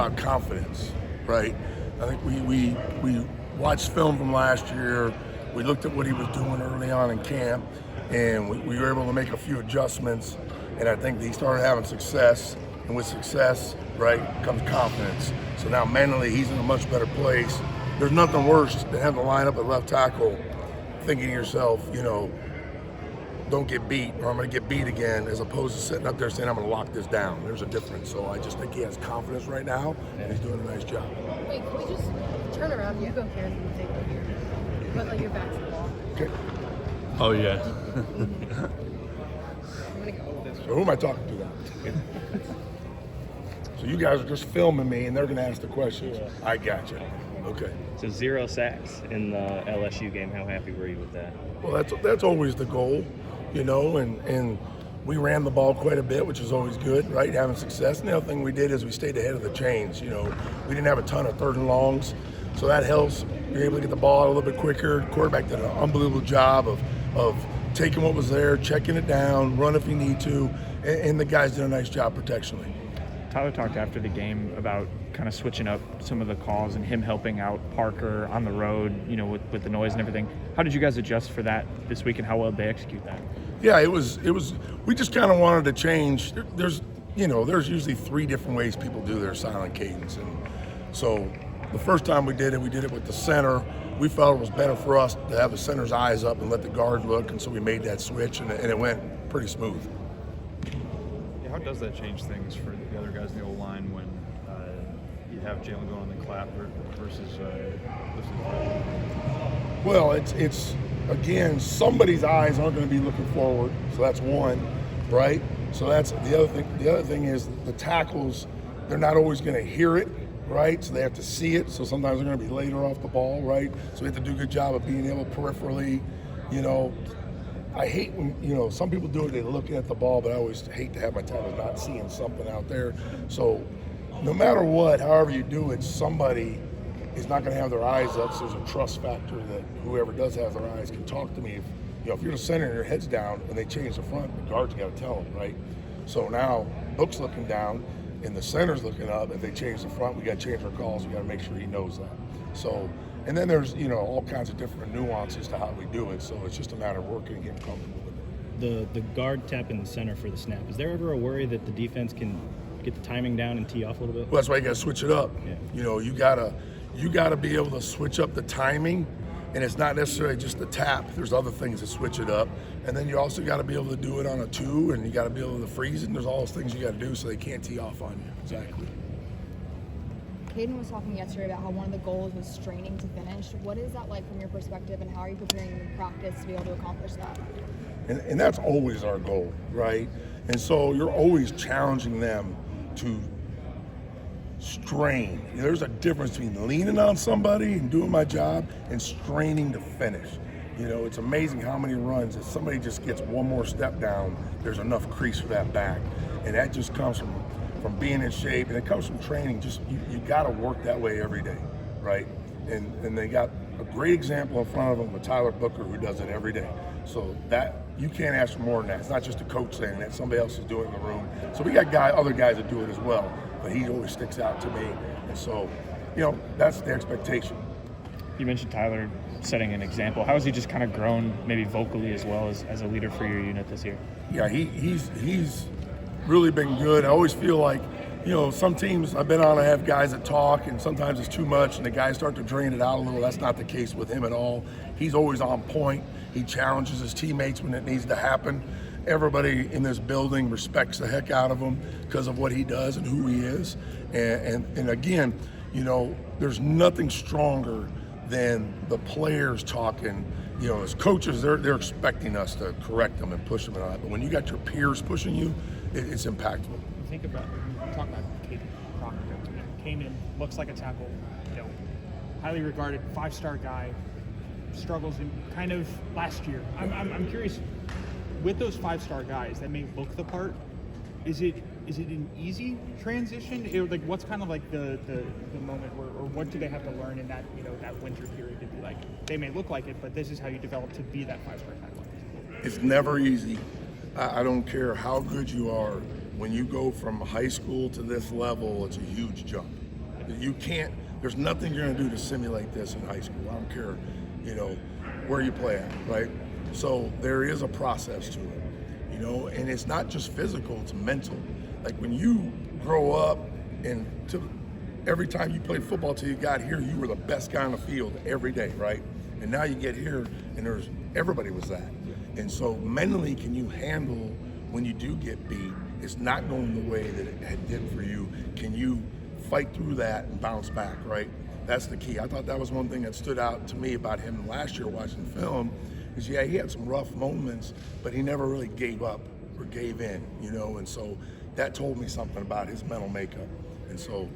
about confidence, right? I think we watched film from last year. We looked at what he was doing early on in camp, and we were able to make a few adjustments. And I think he started having success, and with success, right, comes confidence. So now mentally, he's in a much better place. There's nothing worse than having to line up at left tackle, thinking to yourself, don't get beat, or I'm going to get beat again, as opposed to sitting up there saying, I'm going to lock this down. There's a difference. So I just think he has confidence right now, and he's doing a nice job. Wait, can we just turn around? You go here and you take it here. But your back's to the wall. Okay. Oh, yeah. I'm going to go. So who am I talking to now? So you guys are just filming me, and they're going to ask the questions. Yeah. I got you. Okay. So 0 sacks in the LSU game. How happy were you with that? Well, that's always the goal, and we ran the ball quite a bit, which is always good, right? Having success. And the other thing we did is we stayed ahead of the chains. We didn't have a ton of third and longs, so that helps. You're able to get the ball out a little bit quicker. Quarterback did an unbelievable job of taking what was there, checking it down, run if you need to, and the guys did a nice job protectionally. Tyler talked after the game about kind of switching up some of the calls and him helping out Parker on the road, with the noise and everything. How did you guys adjust for that this week, and how well did they execute that? Yeah, it was. We just kind of wanted to change. There's usually 3 different ways people do their silent cadence, and so the first time we did it with the center. We felt it was better for us to have the center's eyes up and let the guard look, and so we made that switch, and it went pretty smooth. How does that change things for the other guys in the O-line when you have Jalen going on the clap versus Well, it's again, somebody's eyes aren't going to be looking forward, so that's one, right? So that's the other thing. The other thing is the tackles, they're not always going to hear it, right? So they have to see it. So sometimes they're going to be later off the ball, right? So we have to do a good job of being able peripherally, I hate when, some people do it, they look at the ball, but I always hate to have my tackles not seeing something out there. So no matter what, however you do it, somebody is not going to have their eyes up. So there's a trust factor that whoever does have their eyes can talk to me. If you're the center and your head's down and they change the front, the guard's got to tell them, right? So now Book's looking down and the center's looking up. If they change the front, we got to change our calls. We got to make sure he knows that. So, and then there's, all kinds of different nuances to how we do it. So it's just a matter of working and getting comfortable with it. The guard tap in the center for the snap. Is there ever a worry that the defense can get the timing down and tee off a little bit? Well, that's why you got to switch it up. Yeah. You gotta be able to switch up the timing, and it's not necessarily just the tap. There's other things that switch it up, and then you also got to be able to do it on a 2, and you got to be able to freeze it. And there's all those things you got to do so they can't tee off on you. Exactly. Caden was talking yesterday about how one of the goals was straining to finish. What is that like from your perspective, and how are you preparing in practice to be able to accomplish that? And that's always our goal, right? And so you're always challenging them to strain. There's a difference between leaning on somebody and doing my job and straining to finish. It's amazing how many runs, if somebody just gets one more step down, there's enough crease for that back. And that just comes from being in shape, and it comes from training. Just you got to work that way every day, right? And they got a great example in front of them with Tyler Booker, who does it every day. So that you can't ask for more than that. It's not just a coach saying that; somebody else is doing it in the room. So we got other guys that do it as well, but he always sticks out to me. And so, that's the expectation. You mentioned Tyler setting an example. How has he just kind of grown, maybe vocally as well as a leader for your unit this year? Yeah, he's really been good. I always feel like, some teams I've been on, I have guys that talk, and sometimes it's too much, and the guys start to drain it out a little. That's not the case with him at all. He's always on point. He challenges his teammates when it needs to happen. Everybody in this building respects the heck out of him because of what he does and who he is. And again, there's nothing stronger than the players talking. As coaches, they're expecting us to correct them and push them and all that. But when you got your peers pushing you, it's impactful. Talk about Kapilovic. Came in, looks like a tackle, highly regarded, 5-star guy, struggles in kind of last year. I'm curious, with those 5-star guys that may look the part, is it an easy transition? What's kind of like the moment where, or what do they have to learn in that that winter period to be like, they may look like it, but this is how you develop to be that 5-star tackle? It's never easy. I don't care how good you are. When you go from high school to this level, it's a huge jump, You can't. There's nothing you're going to do to simulate this in high school. I don't care, where you play at, right? So there is a process to it, and it's not just physical, it's mental. Like when you grow up and every time you played football till you got here, you were the best guy on the field every day, right? And now you get here and everybody was that. And so mentally, can you handle when you do get beat, it's not going the way that it did for you? Can you fight through that and bounce back, right? That's the key. I thought that was one thing that stood out to me about him last year watching film is, he had some rough moments, but he never really gave up or gave in, and so that told me something about his mental makeup. And so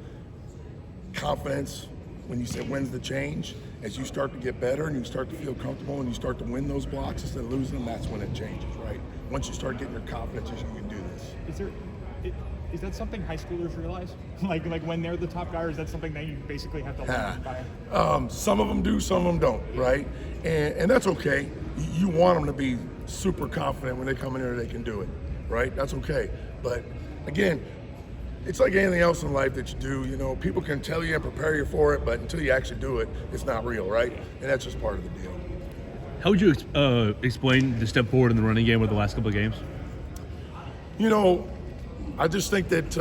confidence, when you say when's the change, as you start to get better and you start to feel comfortable and you start to win those blocks instead of losing them, that's when it changes, right? Once you start getting your confidence, you can do this. Is that something high schoolers realize? like when they're the top guy, or is that something that you basically have to learn by? Some of them do, some of them don't, right? And that's okay. You want them to be super confident when they come in here they can do it, right? That's okay. But again, it's like anything else in life that you do, people can tell you and prepare you for it, but until you actually do it, it's not real, right? And that's just part of the deal. How would you explain the step forward in the running game with the last couple of games? I just think that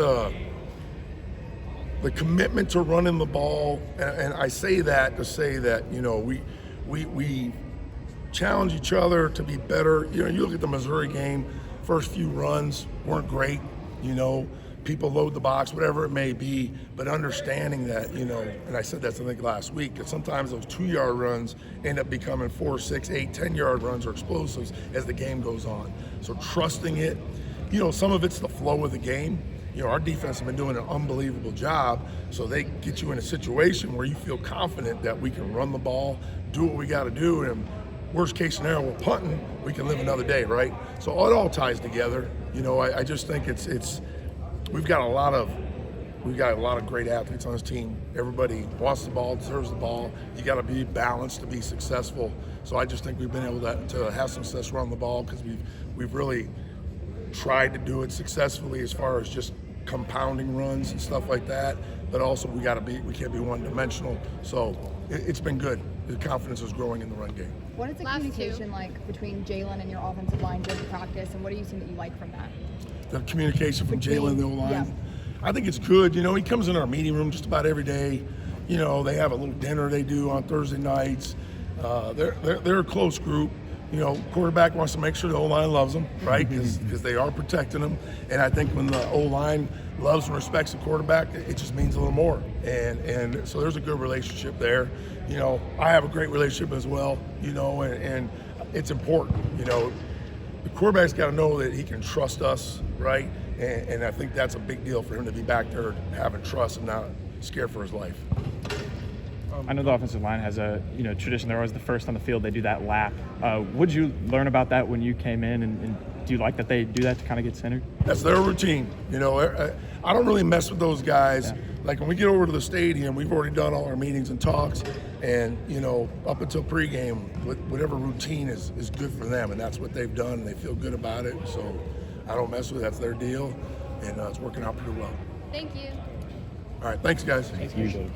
the commitment to running the ball, and I say that to say that, we challenge each other to be better. You look at the Missouri game, first few runs weren't great, people load the box, whatever it may be, but understanding that, and I said that I think last week, that sometimes those 2-yard runs end up becoming 4, 6, 8, 10-yard runs or explosives as the game goes on. So trusting it, some of it's the flow of the game. Our defense has been doing an unbelievable job, so they get you in a situation where you feel confident that we can run the ball, do what we got to do, and worst case scenario, we're punting, we can live another day, right? So it all ties together. I just think it's we've got a lot of great athletes on this team. Everybody wants the ball, deserves the ball. You got to be balanced to be successful. So I just think we've been able to have success running the ball because we've really tried to do it successfully as far as just compounding runs and stuff like that. But also we can't be one-dimensional. So it's been good. The confidence is growing in the run game. What is the communication like between Jalen and your offensive line during practice, and what are you seeing that you like from that? The communication from Jalen and the O-line. Yeah. I think it's good. He comes in our meeting room just about every day. They have a little dinner they do on Thursday nights. They're a close group. Quarterback wants to make sure the O-line loves them, right? Because they are protecting them. And I think when the O-line loves and respects the quarterback, it just means a little more. And so there's a good relationship there. I have a great relationship as well, and it's important. The quarterback's got to know that he can trust us, right? And I think that's a big deal for him to be back there having trust and not scared for his life. I know the offensive line has a tradition. They're always the first on the field. They do that lap. Would you learn about that when you came in, and do you like that they do that to kind of get centered? That's their routine. I don't really mess with those guys. Yeah. Like when we get over to the stadium, we've already done all our meetings and talks, and up until pregame, whatever routine is good for them, and that's what they've done, and they feel good about it. So I don't mess with it. That's their deal, and it's working out pretty well. Thank you. All right, thanks guys. Thank you.